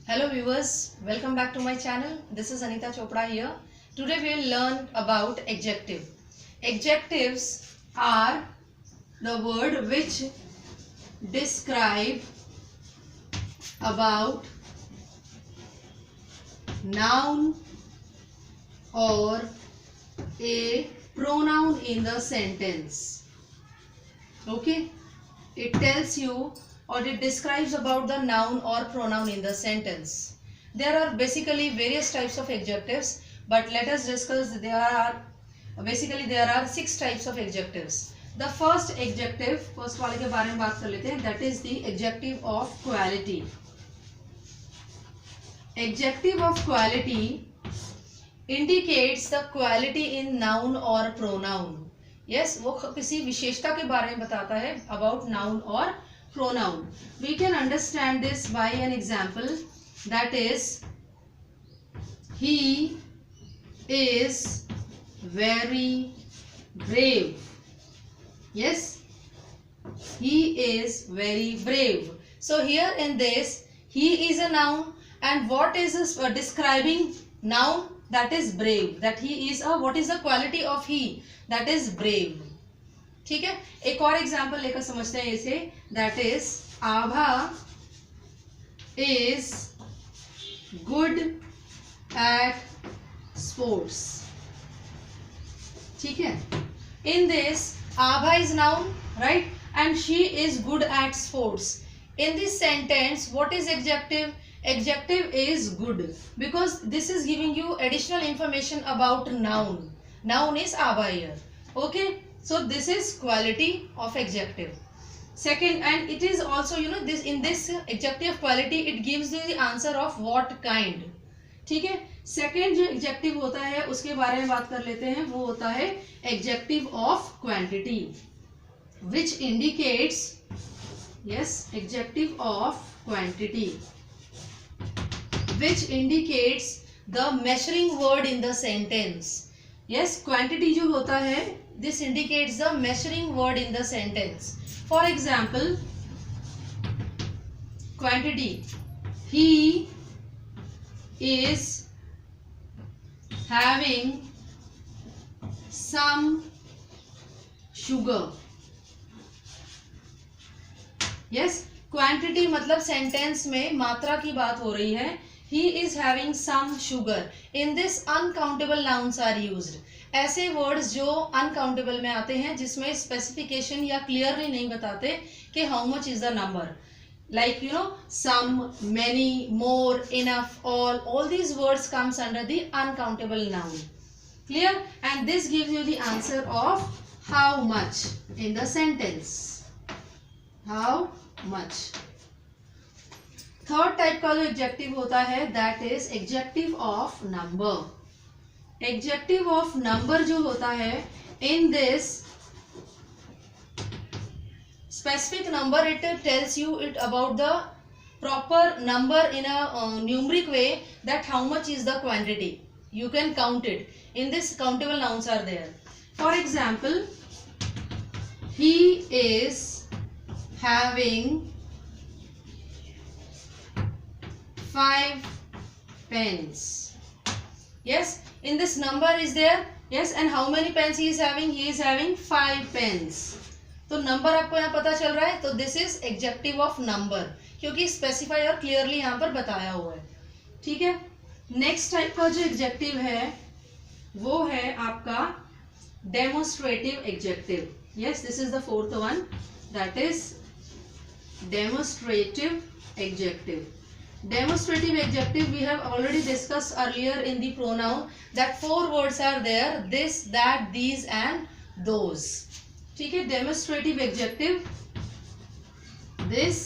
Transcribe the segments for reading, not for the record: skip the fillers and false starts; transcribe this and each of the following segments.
Hello viewers, welcome back to my channel. This is Anita Chopra here. Today we will learn about adjective. Adjectives are the word which describe about noun or a pronoun in the sentence. Okay, it tells you or it describes about the noun or pronoun in the sentence. There are basically various types of adjectives, but let us discuss. There are 6 types of adjectives. The first adjective, first वाले के बारे में बात कर लेते हैं, that is the adjective of quality. Adjective of quality indicates the quality in noun or pronoun. Yes, वो किसी विशेषता के बारे में बताता है about noun or pronoun. We can understand this by an example, that is, he is very brave. Yes, he is very brave. So here in this, he is a noun, and what is this describing noun? That is brave. That he is a, what is the quality of he? That is brave. ठीक है, एक और example लेकर समझते हैं इसे. That is Abha is good at sports. ठीक है, in this Abha is noun, right, and she is good at sports. In this sentence, what is adjective? Adjective is good because this is giving you additional information about noun. Noun is Abha here. Okay, so this is quality of adjective. Second, and it is also, you know, this in this adjective quality it gives you the answer of what kind. ठीक है, second जो adjective होता है उसके बारे में बात कर लेते हैं. वो होता है adjective of quantity, which indicates, yes, adjective of quantity, which indicates the measuring word in the sentence. Yes, quantity जो होता है, this indicates the measuring word in the sentence. For example, quantity, he is having some sugar. Yes, quantity मतलब sentence में मात्रा की बात हो रही है. He is having some sugar. In this uncountable nouns are used. ऐसे वर्ड्स जो अनकाउंटेबल में आते हैं, जिसमें स्पेसिफिकेशन या क्लियरली नहीं बताते कि how much is the number, like you know some, many, more, enough, all these words comes under the uncountable noun. Clear? And this gives you the answer of how much in the sentence. How much. Third type का जो adjective होता है, that is adjective of number. Adjective of number जो होता है, in this specific number, it tells you it about the proper number in a numeric way, that how much is the quantity. You can count it. In this countable nouns are there. For example, he is having 5 pens. Yes, in this number is there. Yes, and how many pens he is having? He is having 5 pens. तो number आपको यहाँ पता चल रहा है, तो this is adjective of number, क्योंकि specify और क्लियरली यहाँ पर बताया हुआ है. ठीक है, नेक्स्ट टाइप का जो एडजेक्टिव है वो है आपका demonstrative adjective. Yes, this is the fourth one, that is demonstrative adjective. Demonstrative adjective we have already discussed earlier in the pronoun, that 4 words are there: this, that, these and those. ठीक है, demonstrative adjective, this,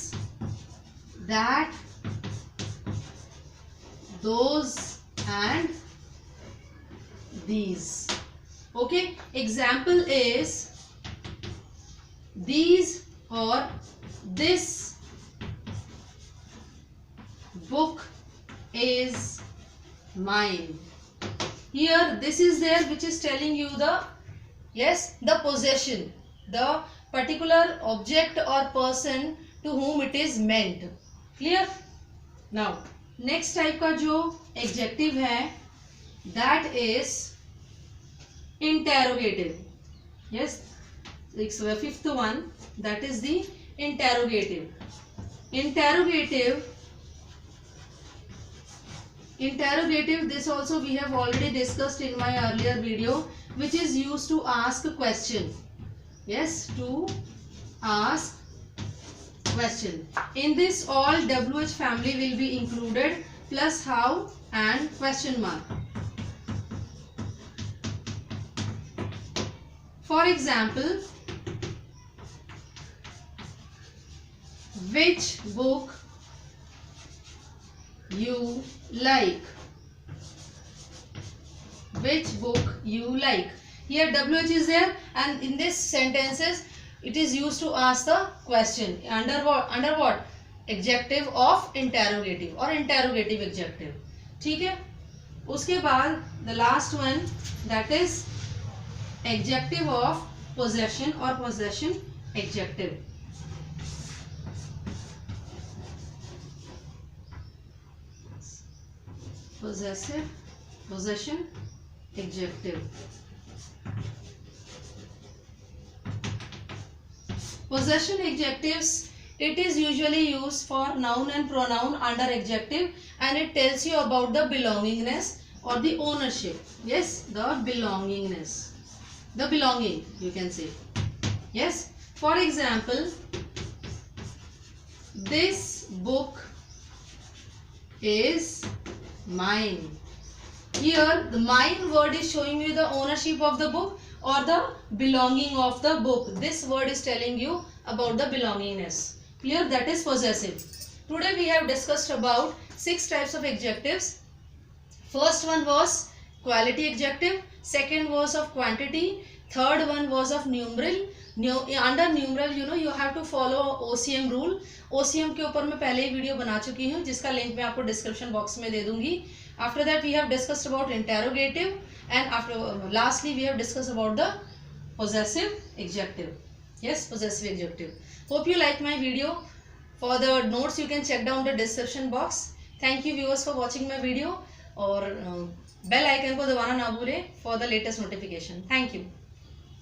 that, those and these. Okay, example is these or this book is mine. Here this is there, which is telling you the, yes, the possession, the particular object or person to whom it is meant. Clear? Now next type का जो executive है that is interrogative. Yes, fifth one, that is the interrogative. Interrogative, this also we have already discussed in my earlier video, which is used to ask a question. Yes, to ask question. In this all WH family will be included, plus how and question mark. For example, which book you like? Which book you like? Here WH is there, and in this sentences it is used to ask the question under what? Under what? Adjective of interrogative or interrogative adjective. ठीक है. उसके बाद the last one, that is adjective of possession or possession adjective. Possession adjective. Possession adjectives, it is usually used for noun and pronoun under adjective, and it tells you about the belongingness or the ownership. Yes, the belongingness, the belonging, you can say. Yes, for example, this book is mine. Here the mine word is showing you the ownership of the book or the belonging of the book. This word is telling you about the belongingness. Clear? That is possessive. Today we have discussed about 6 types of adjectives. First one was quality adjective, second was of quantity, third one was of numeral. Under numeral you have to follow OCM rule. OCM के ऊपर मैं पहले ही video बना चुकी हूँ, जिसका link मैं आपको डिस्क्रिप्शन बॉक्स में दे दूंगी. After that we have discussed about interrogative, and after lastly we have discussed about the possessive adjective. Yes, possessive adjective. Hope you like my video. For the notes you can check down the description box. Thank you viewers for watching my video, और bell icon को दबाना ना भूलें for the latest notification. Thank you.